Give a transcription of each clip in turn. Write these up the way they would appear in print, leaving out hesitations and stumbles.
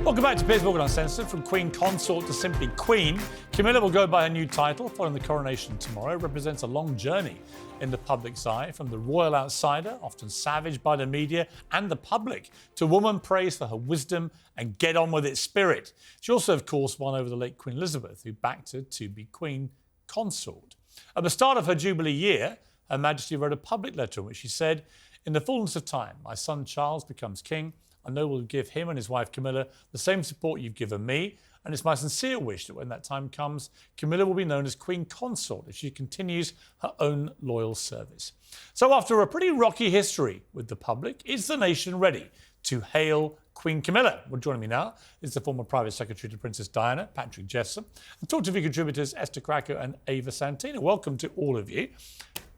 Welcome back to Piers Morgan Uncensored. From Queen Consort to simply Queen, Camilla will go by her new title following the coronation tomorrow. It represents a long journey in the public's eye, from the royal outsider, often savaged by the media and the public, to a woman praised for her wisdom and get on with it spirit. She also, of course, won over the late Queen Elizabeth, who backed her to be Queen Consort. At the start of her Jubilee year, Her Majesty wrote a public letter in which she said, "In the fullness of time, my son Charles becomes king. I know we'll give him and his wife Camilla the same support you've given me, and it's my sincere wish that when that time comes, Camilla will be known as Queen Consort if she continues her own loyal service." So after a pretty rocky history with the public, is the nation ready to hail Queen Camilla? Well, joining me now is the former Private Secretary to Princess Diana, Patrick Jephson, and TalkTV contributors Esther, Krakue and Santina. Welcome to all of you.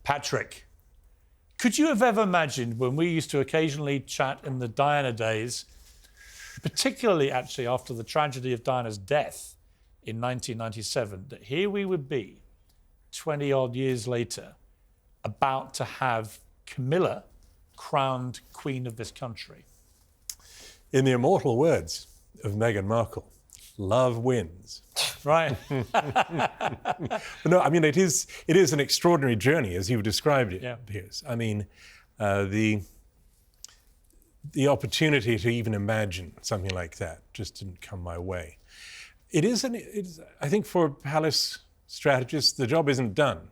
Patrick, could you have ever imagined, when we used to occasionally chat in the Diana days, particularly actually after the tragedy of Diana's death in 1997, that here we would be 20-odd years later about to have Camilla crowned Queen of this country? In the immortal words of Meghan Markle, love wins. Right. No, I mean, it is an extraordinary journey, as you've described it, Yeah. Piers. I mean, the opportunity to even imagine something like that just didn't come my way. I think for palace strategists, the job isn't done,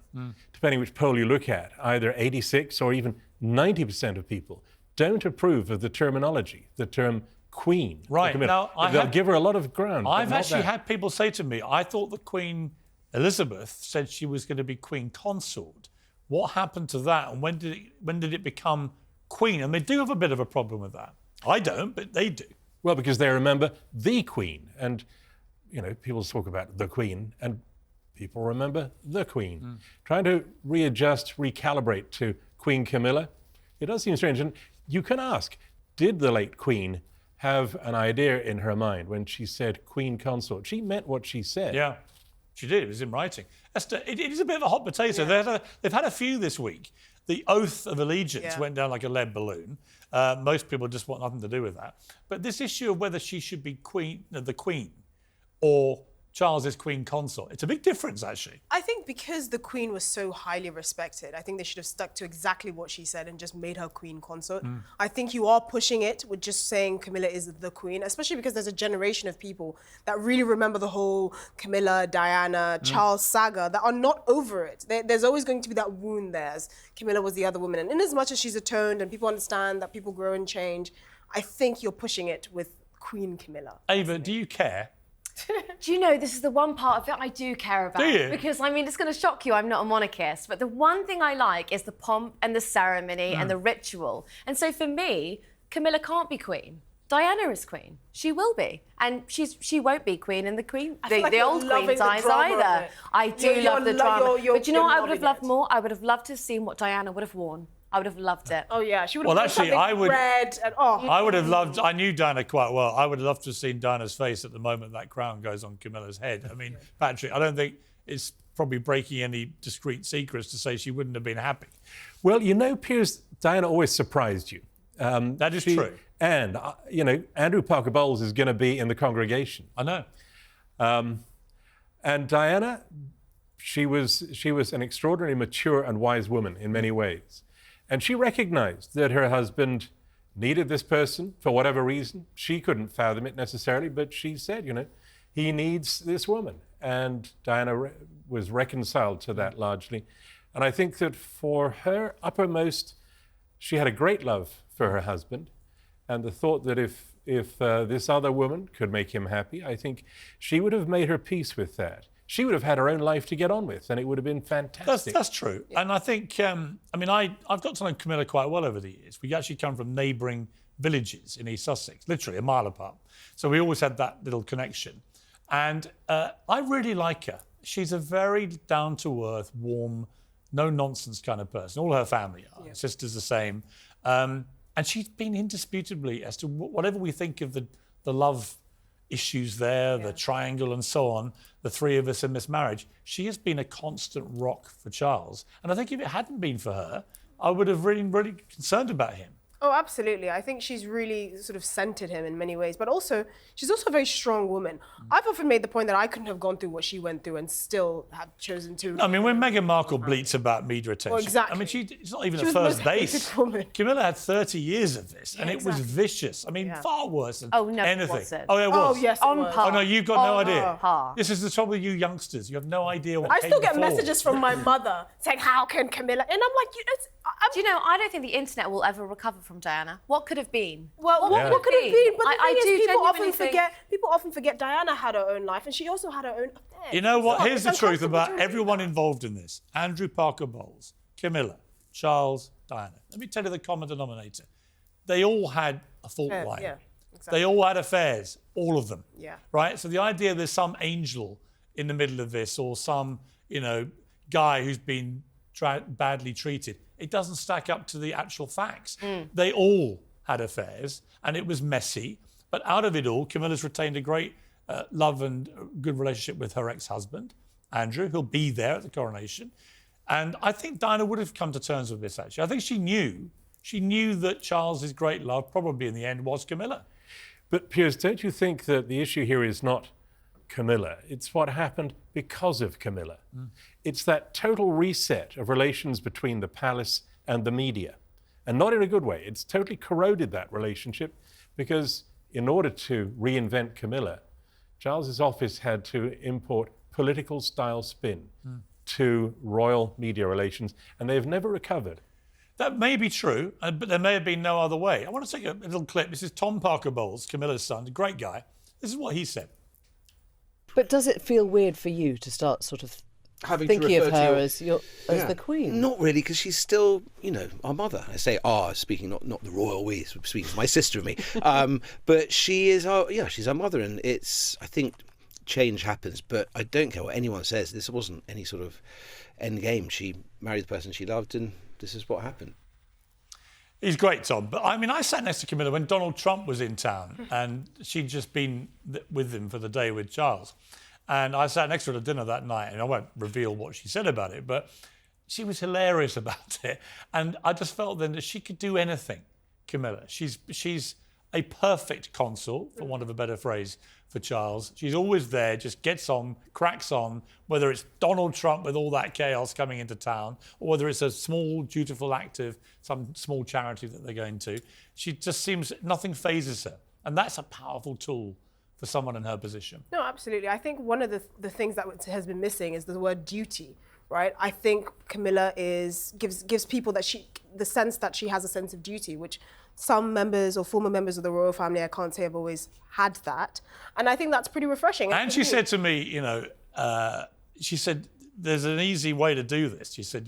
depending which poll you look at. Either 86 or even 90% of people don't approve of the terminology, the term Queen. Right. Now, they'll give her a lot of ground. I've actually had people say to me, I thought that Queen Elizabeth said she was going to be Queen Consort. What happened to that, and when did it become Queen? And they do have a bit of a problem with that. I don't, but they do. Well, because they remember the Queen. And, you know, people talk about the Queen, and people remember the Queen. Trying to readjust, recalibrate to Queen Camilla, it does seem strange. And you can ask, did the late Queen have an idea in her mind when she said Queen Consort? She meant what she said. Yeah, she did. It was in writing. Esther, it is a bit of a hot potato. Yeah. They've had a few this week. The oath of allegiance went down like a lead balloon. Most people just want nothing to do with that. But this issue of whether she should be the Queen or Charles is Queen Consort, it's a big difference, actually. I think because the Queen was so highly respected, I think they should have stuck to exactly what she said and just made her Queen Consort. I think you are pushing it with just saying Camilla is the Queen, especially because there's a generation of people that really remember the whole Camilla, Diana, Charles saga that are not over it. There's always going to be that wound there, as Camilla was the other woman. And in as much as she's atoned and people understand that people grow and change, I think you're pushing it with Queen Camilla. Ava, do you care? Do you know, this is the one part of it I do care about. Do you? Because, I mean, it's going to shock you, I'm not a monarchist, but the one thing I like is the pomp and the ceremony and the ritual. And so for me, Camilla can't be Queen. Diana is Queen. She will be. And she won't be Queen in the old Queen's eyes either. I do love the drama. But you know what I would have loved more? I would have loved to have seen what Diana would have worn. I would have loved it. Oh, yeah. She would have Well, actually, red and, I would have loved, I knew Diana quite well. I would have loved to have seen Diana's face at the moment that crown goes on Camilla's head. I mean, Patrick, I don't think it's probably breaking any discreet secrets to say she wouldn't have been happy. Well, you know, Piers, Diana always surprised you. That is true. And, you know, Andrew Parker Bowles is going to be in the congregation. I know. And Diana, she was an extraordinarily mature and wise woman in many ways. And she recognized that her husband needed this person for whatever reason. She couldn't fathom it necessarily, but she said, you know, he needs this woman. And Diana was reconciled to that largely. And I think that for her uppermost, she had a great love for her husband. And the thought that if this other woman could make him happy, I think she would have made her peace with that. She would have had her own life to get on with, and it would have been fantastic. That's true. Yeah. And I think, I mean, I've got to know Camilla quite well over the years. We actually come from neighbouring villages in East Sussex, literally a mile apart. So we always had that little connection. And I really like her. She's a very down-to-earth, warm, no-nonsense kind of person. All her family are. Yeah. Sisters the same. And she's been indisputably, as to whatever we think of the love issues there, the triangle and so on, the three of us in this marriage, she has been a constant rock for Charles. And I think if it hadn't been for her, I would have really, really concerned about him. Oh, absolutely. I think she's really sort of centered him in many ways, but also she's also a very strong woman. I've often made the point that I couldn't have gone through what she went through and still have chosen to. I mean, when Meghan Markle bleats about media attention, exactly. I mean, it's not even She a was the first most base. hated woman. Camilla had 30 years of this, and it was exactly. vicious. I mean, far worse than Oh, no, it anything. wasn't. Oh, it was. Oh, yes, it On was. par. Oh, no, you've got no On idea. par. This is the trouble with you youngsters. You have no idea what I came still get before. messages from my mother saying, "How can Camilla?" And I'm like, Do you know, I don't think the internet will ever recover from Diana. What could have been? Well, what could have been? been? But the I thing do is, genuinely people often forget Diana had her own life, and she also had her own affairs. You know what? Here's the It's truth uncomfortable about to read everyone that. involved in this. Andrew Parker Bowles, Camilla, Charles, Diana. Let me tell you the common denominator. They all had a fault Yeah, line. yeah, exactly. They all had affairs, all of them. Yeah. Right? So the idea there's some angel in the middle of this or some, guy who's been badly treated, it doesn't stack up to the actual facts. They all had affairs and it was messy. But out of it all, Camilla's retained a great love and good relationship with her ex-husband, Andrew, who'll be there at the coronation. And I think Diana would have come to terms with this, actually. I think she knew that Charles's great love probably in the end was Camilla. But Piers, don't you think that the issue here is not Camilla? It's what happened because of Camilla. It's that total reset of relations between the palace and the media. And not in a good way. It's totally corroded that relationship because in order to reinvent Camilla, Charles's office had to import political style spin to royal media relations, and they've never recovered. That may be true, but there may have been no other way. I want to take a little clip. This is Tom Parker Bowles, Camilla's son, a great guy. This is what he said. But does it feel weird for you to start sort of Having thinking to of refer her to as the Queen? Not really, because she's still, our mother. I say speaking not the royal we, speaking for my sister and me. But she is she's our mother, and I think change happens, but I don't care what anyone says. This wasn't any sort of end game. She married the person she loved, and this is what happened. He's great, Tom. But I mean, I sat next to Camilla when Donald Trump was in town, and she'd just been with him for the day with Charles. And I sat next to her at dinner that night, and I won't reveal what she said about it, but she was hilarious about it. And I just felt then that she could do anything, Camilla. She's a perfect consort, for want of a better phrase, for Charles. She's always there, just gets on, cracks on, whether it's Donald Trump with all that chaos coming into town, or whether it's a small, dutiful act of some small charity that they're going to. She just seems, nothing phases her. And that's a powerful tool for someone in her position. No, absolutely. I think one of the things that has been missing is the word duty, right? I think Camilla gives people the sense that she has a sense of duty, which some members or former members of the royal family, I can't say have always had that. And I think that's pretty refreshing. And she said to me, she said, there's an easy way to do this. She said,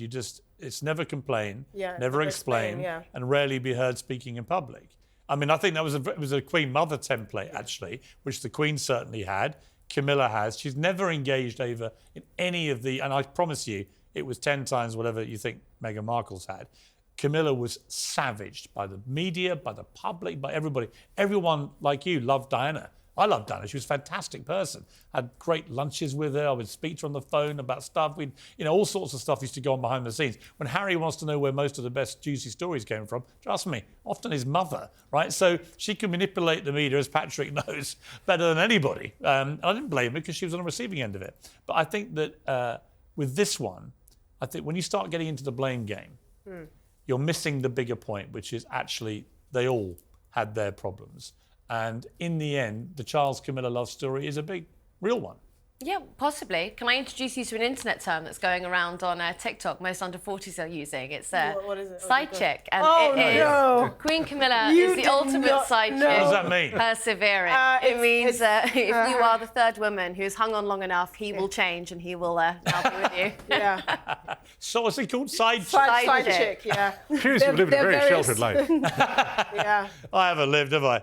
it's never complain, never explain, and rarely be heard speaking in public. I mean, I think that was a Queen Mother template, actually, which the Queen certainly had. Camilla has. She's never engaged, Ava, in any of the, and I promise you, it was 10 times whatever you think Meghan Markle's had. Camilla was savaged by the media, by the public, by everybody. Everyone, like you, loved Diana. I loved Diana. She was a fantastic person. I had great lunches with her. I would speak to her on the phone about stuff. All sorts of stuff used to go on behind the scenes. When Harry wants to know where most of the best juicy stories came from, trust me, often his mother, right? So she can manipulate the media, as Patrick knows, better than anybody. And I didn't blame her because she was on the receiving end of it. But I think that with this one, I think when you start getting into the blame game, you're missing the bigger point, which is actually they all had their problems. And in the end, the Charles Camilla love story is a big, real one. Yeah, possibly. Can I introduce you to an internet term that's going around on TikTok, most under 40s are using? It's what is it? side chick. And no. Queen Camilla You is the did ultimate not side know. chick. What does that mean? Persevering. It means if you are the third woman who's hung on long enough, he will change and he will now be with you. Yeah. So what's it called? Side chick? Side chick, yeah. Piers, you live a very sheltered life. Yeah. I haven't lived, have I?